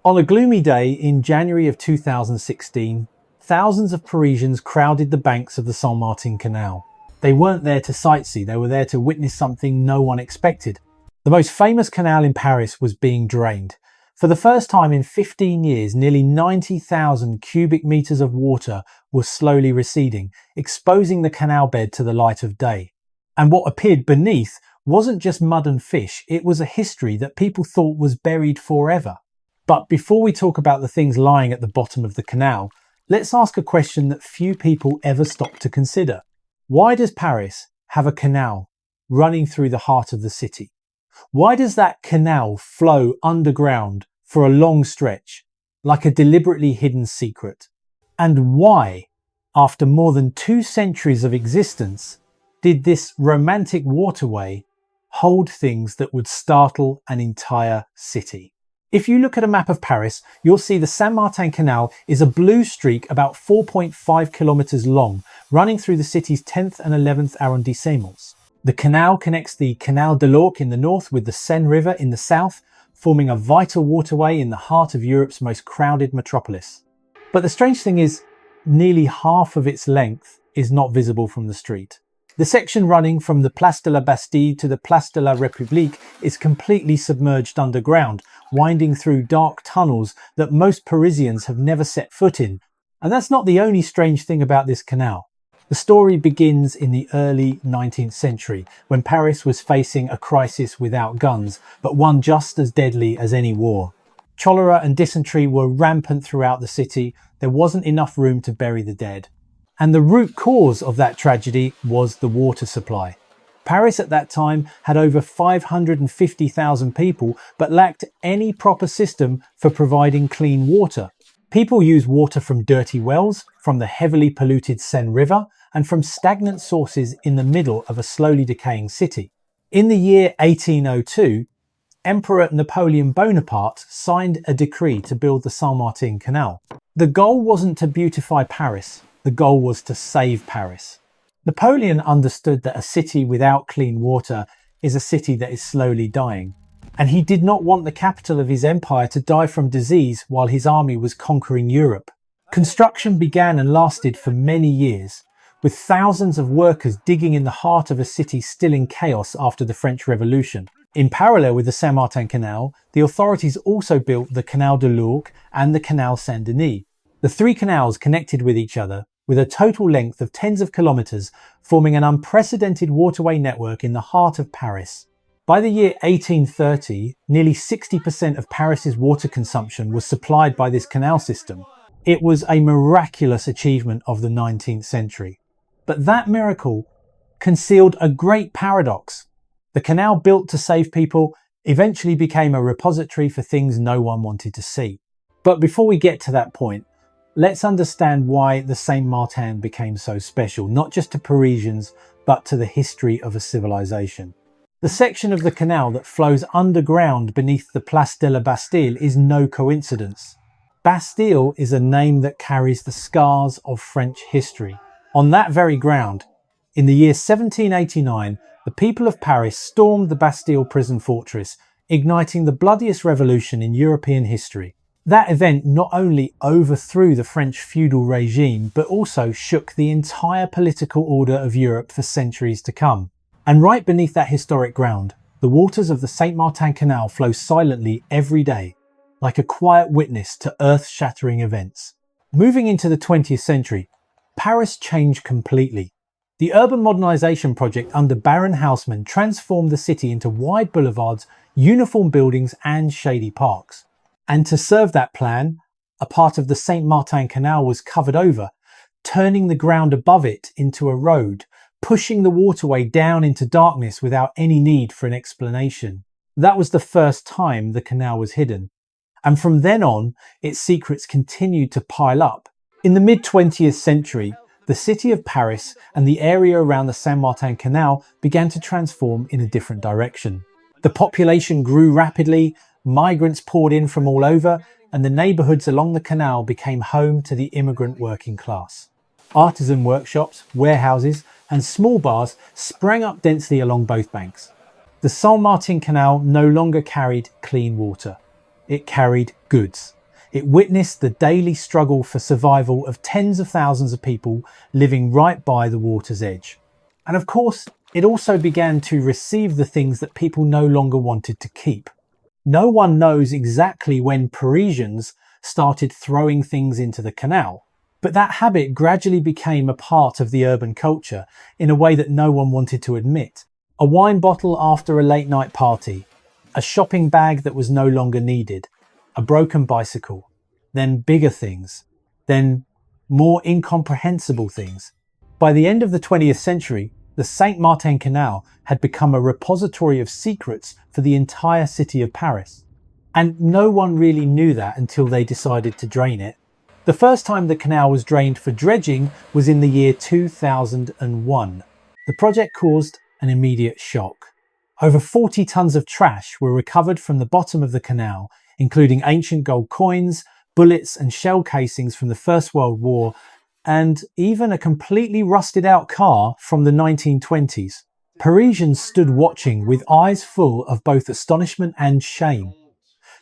On a gloomy day in January of 2016, thousands of Parisians crowded the banks of the Saint Martin Canal. They weren't there to sightsee, they were there to witness something no one expected. The most famous canal in Paris was being drained. For the first time in 15 years, nearly 90,000 cubic meters of water were slowly receding, exposing the canal bed to the light of day. And what appeared beneath wasn't just mud and fish, it was a history that people thought was buried forever. But before we talk about the things lying at the bottom of the canal, let's ask a question that few people ever stop to consider. Why does Paris have a canal running through the heart of the city? Why does that canal flow underground for a long stretch, like a deliberately hidden secret? And why, after more than 2 centuries of existence, did this romantic waterway hold things that would startle an entire city? If you look at a map of Paris, you'll see the Saint Martin Canal is a blue streak about 4.5 kilometers long, running through the city's 10th and 11th arrondissements. The canal connects the Canal de l'Ourcq in the north with the Seine River in the south, forming a vital waterway in the heart of Europe's most crowded metropolis. But the strange thing is, nearly half of its length is not visible from the street. The section running from the Place de la Bastille to the Place de la République is completely submerged underground, winding through dark tunnels that most Parisians have never set foot in. And that's not the only strange thing about this canal. The story begins in the early 19th century, when Paris was facing a crisis without guns, but one just as deadly as any war. Cholera and dysentery were rampant throughout the city. There wasn't enough room to bury the dead. And the root cause of that tragedy was the water supply. Paris at that time had over 550,000 people, but lacked any proper system for providing clean water. People used water from dirty wells, from the heavily polluted Seine River, and from stagnant sources in the middle of a slowly decaying city. In the year 1802, Emperor Napoleon Bonaparte signed a decree to build the Saint Martin Canal. The goal wasn't to beautify Paris. The goal was to save Paris. Napoleon understood that a city without clean water is a city that is slowly dying. And he did not want the capital of his empire to die from disease while his army was conquering Europe. Construction began and lasted for many years, with thousands of workers digging in the heart of a city still in chaos after the French Revolution. In parallel with the Saint Martin Canal, the authorities also built the Canal de l'Ourcq and the Canal Saint-Denis. The 3 canals connected with each other, with a total length of tens of kilometers, forming an unprecedented waterway network in the heart of Paris. By the year 1830, nearly 60% of Paris's water consumption was supplied by this canal system. It was a miraculous achievement of the 19th century. But that miracle concealed a great paradox. The canal, built to save people, eventually became a repository for things no one wanted to see. But before we get to that point, let's understand why the Saint Martin became so special, not just to Parisians, but to the history of a civilization. The section of the canal that flows underground beneath the Place de la Bastille is no coincidence. Bastille is a name that carries the scars of French history. On that very ground, in the year 1789, the people of Paris stormed the Bastille prison fortress, igniting the bloodiest revolution in European history. That event not only overthrew the French feudal regime, but also shook the entire political order of Europe for centuries to come. And right beneath that historic ground, the waters of the Saint Martin Canal flow silently every day, like a quiet witness to earth-shattering events. Moving into the 20th century, Paris changed completely. The urban modernization project under Baron Haussmann transformed the city into wide boulevards, uniform buildings, and shady parks. And to serve that plan, a part of the Saint Martin Canal was covered over, turning the ground above it into a road, pushing the waterway down into darkness without any need for an explanation. That was the first time the canal was hidden. And from then on, its secrets continued to pile up. In the mid-20th century, the city of Paris and the area around the Saint Martin Canal began to transform in a different direction. The population grew rapidly, migrants poured in from all over, and the neighbourhoods along the canal became home to the immigrant working class. Artisan workshops, warehouses, and small bars sprang up densely along both banks. The Saint Martin Canal no longer carried clean water. it carried goods. It witnessed the daily struggle for survival of tens of thousands of people living right by the water's edge. And of course, it also began to receive the things that people no longer wanted to keep. No one knows exactly when Parisians started throwing things into the canal, but that habit gradually became a part of the urban culture in a way that no one wanted to admit. A wine bottle after a late night party, a shopping bag that was no longer needed, a broken bicycle, then bigger things, then more incomprehensible things. By the end of the 20th century, the Saint Martin Canal had become a repository of secrets for the entire city of Paris. And no one really knew that until they decided to drain it. The first time the canal was drained for dredging was in the year 2001. The project caused an immediate shock. Over 40 tons of trash were recovered from the bottom of the canal, including ancient gold coins, bullets and shell casings from the First World War, and even a completely rusted out car from the 1920s. Parisians stood watching with eyes full of both astonishment and shame.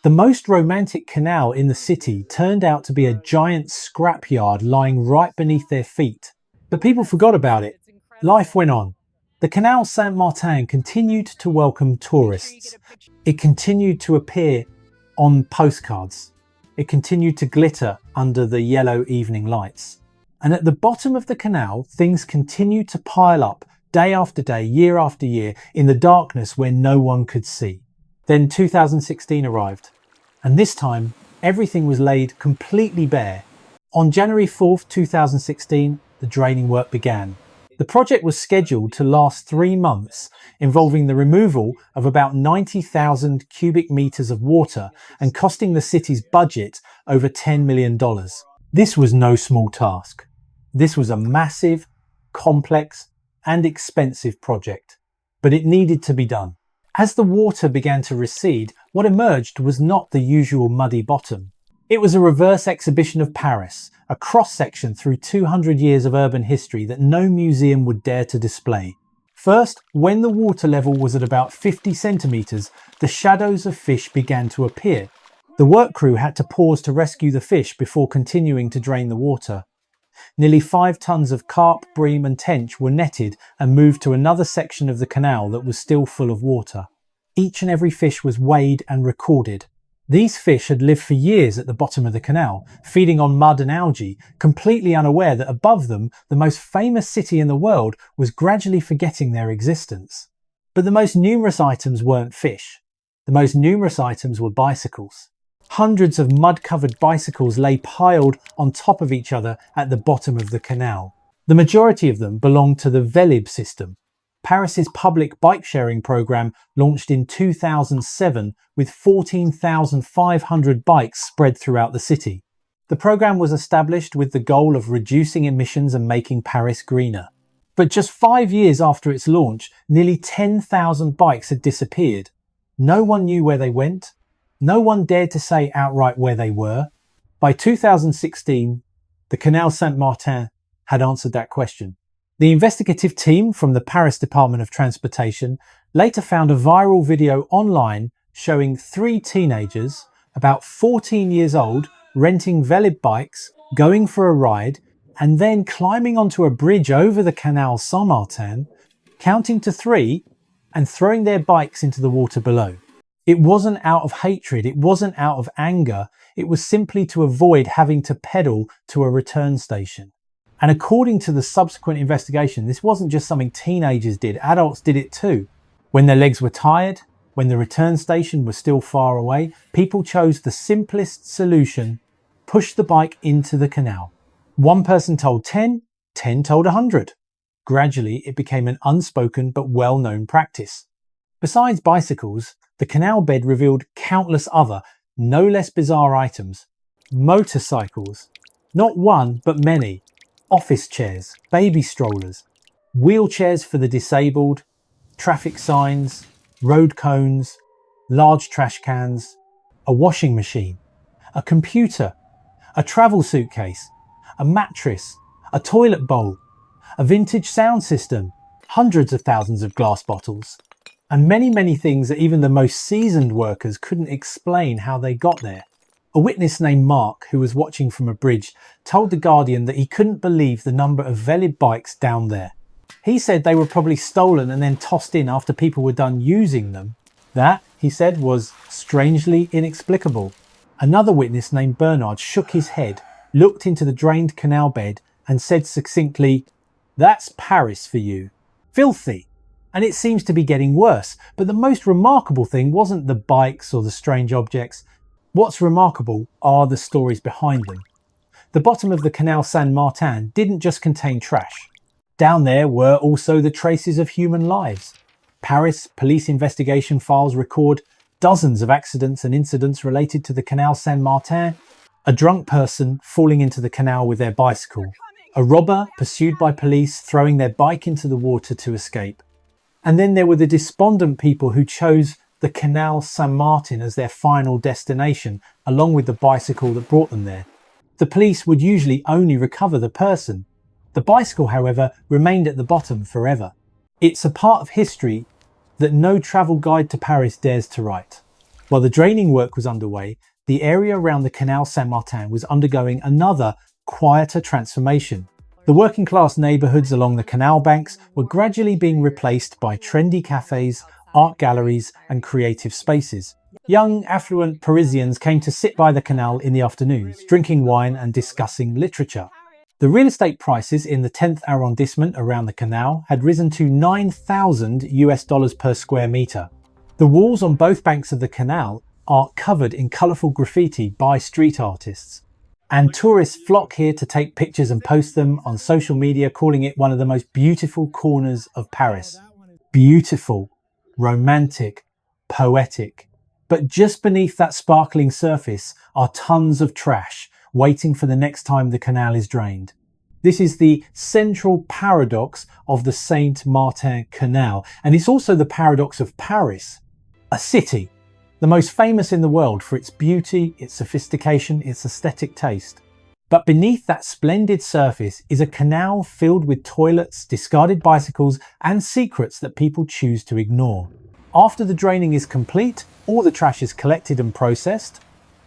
The most romantic canal in the city turned out to be a giant scrapyard lying right beneath their feet. But people forgot about it. Life went on. The Canal Saint Martin continued to welcome tourists. It continued to appear on postcards. It continued to glitter under the yellow evening lights. And at the bottom of the canal, things continued to pile up day after day, year after year, in the darkness where no one could see. Then 2016 arrived, and this time everything was laid completely bare. On January 4th, 2016, the draining work began. The project was scheduled to last 3 months, involving the removal of about 90,000 cubic meters of water and costing the city's budget over $10 million. This was no small task. This was a massive, complex, and expensive project, but it needed to be done. As the water began to recede, what emerged was not the usual muddy bottom. It was a reverse exhibition of Paris, a cross-section through 200 years of urban history that no museum would dare to display. First, when the water level was at about 50 centimetres, the shadows of fish began to appear. The work crew had to pause to rescue the fish before continuing to drain the water. Nearly 5 tons of carp, bream and tench were netted and moved to another section of the canal that was still full of water. Each and every fish was weighed and recorded. These fish had lived for years at the bottom of the canal, feeding on mud and algae, completely unaware that above them, the most famous city in the world was gradually forgetting their existence. But the most numerous items weren't fish. The most numerous items were bicycles. Hundreds of mud-covered bicycles lay piled on top of each other at the bottom of the canal. The majority of them belonged to the Velib system, Paris's public bike-sharing program, launched in 2007 with 14,500 bikes spread throughout the city. The program was established with the goal of reducing emissions and making Paris greener. But just 5 years after its launch, nearly 10,000 bikes had disappeared. No one knew where they went. No one dared to say outright where they were. By 2016, the Canal Saint Martin had answered that question. The investigative team from the Paris Department of Transportation later found a viral video online showing 3 teenagers, about 14 years old, renting Velib bikes, going for a ride, and then climbing onto a bridge over the Canal Saint Martin, counting to 3 and throwing their bikes into the water below. It wasn't out of hatred, it wasn't out of anger, it was simply to avoid having to pedal to a return station. And according to the subsequent investigation, this wasn't just something teenagers did, adults did it too. When their legs were tired, when the return station was still far away, people chose the simplest solution: push the bike into the canal. One person told 10, 10 told 100. Gradually, it became an unspoken but well-known practice. Besides bicycles, the canal bed revealed countless other, no less bizarre items. Motorcycles. Not one, but many. Office chairs, baby strollers, wheelchairs for the disabled, traffic signs, road cones, large trash cans, a washing machine, a computer, a travel suitcase, a mattress, a toilet bowl, a vintage sound system, hundreds of thousands of glass bottles. and many things that even the most seasoned workers couldn't explain how they got there. A witness named Mark, who was watching from a bridge, told The Guardian that he couldn't believe the number of valid bikes down there. He said they were probably stolen and then tossed in after people were done using them. That, he said, was strangely inexplicable. Another witness named Bernard shook his head, looked into the drained canal bed and said succinctly, "That's Paris for you. Filthy." And it seems to be getting worse. But the most remarkable thing wasn't the bikes or the strange objects. What's remarkable are the stories behind them. The bottom of the Canal Saint Martin didn't just contain trash. Down there were also the traces of human lives. Paris police investigation files record dozens of accidents and incidents related to the Canal Saint Martin. A drunk person falling into the canal with their bicycle. A robber pursued by police throwing their bike into the water to escape. And then there were the despondent people who chose the Canal Saint Martin as their final destination, along with the bicycle that brought them there. The police would usually only recover the person. The bicycle, however, remained at the bottom forever. It's a part of history that no travel guide to Paris dares to write. While the draining work was underway, the area around the Canal Saint Martin was undergoing another, quieter transformation. The working class neighbourhoods along the canal banks were gradually being replaced by trendy cafes, art galleries and creative spaces. Young, affluent Parisians came to sit by the canal in the afternoons, drinking wine and discussing literature. The real estate prices in the 10th arrondissement around the canal had risen to $9,000 per square metre. The walls on both banks of the canal are covered in colourful graffiti by street artists. And tourists flock here to take pictures and post them on social media, calling it one of the most beautiful corners of Paris. Beautiful, romantic, poetic. But just beneath that sparkling surface are tons of trash, waiting for the next time the canal is drained. This is the central paradox of the Saint Martin Canal, and it's also the paradox of Paris, a city, the most famous in the world for its beauty, its sophistication, its aesthetic taste. But beneath that splendid surface is a canal filled with toilets, discarded bicycles, and secrets that people choose to ignore. After the draining is complete, all the trash is collected and processed.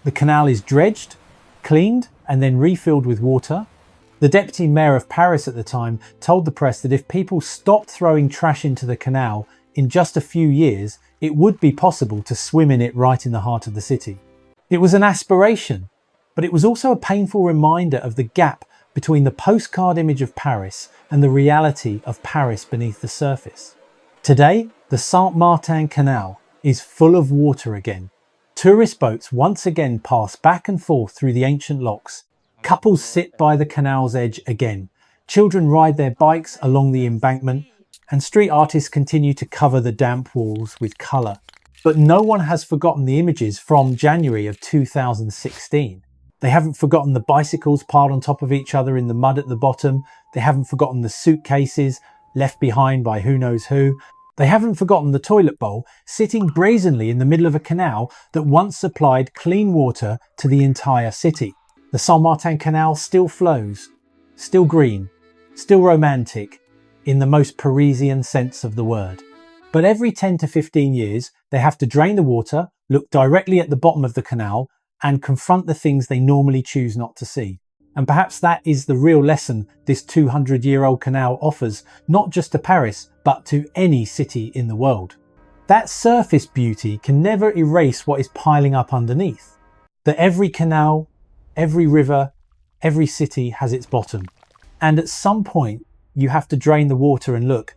The canal is dredged, cleaned, and then refilled with water. The deputy mayor of Paris at the time told the press that if people stopped throwing trash into the canal, in just a few years, it would be possible to swim in it right in the heart of the city. It was an aspiration, but it was also a painful reminder of the gap between the postcard image of Paris and the reality of Paris beneath the surface. Today, the Saint Martin Canal is full of water again. Tourist boats once again pass back and forth through the ancient locks. Couples sit by the canal's edge again. Children ride their bikes along the embankment, and street artists continue to cover the damp walls with colour. But no one has forgotten the images from January of 2016. They haven't forgotten the bicycles piled on top of each other in the mud at the bottom. They haven't forgotten the suitcases left behind by who knows who. They haven't forgotten the toilet bowl sitting brazenly in the middle of a canal that once supplied clean water to the entire city. The Saint Martin Canal still flows, still green, still romantic, in the most Parisian sense of the word. But every 10 to 15 years, they have to drain the water, look directly at the bottom of the canal, and confront the things they normally choose not to see. And perhaps that is the real lesson this 200-year-old canal offers, not just to Paris, but to any city in the world. That surface beauty can never erase what is piling up underneath. That every canal, every river, every city has its bottom. And at some point, you have to drain the water and look,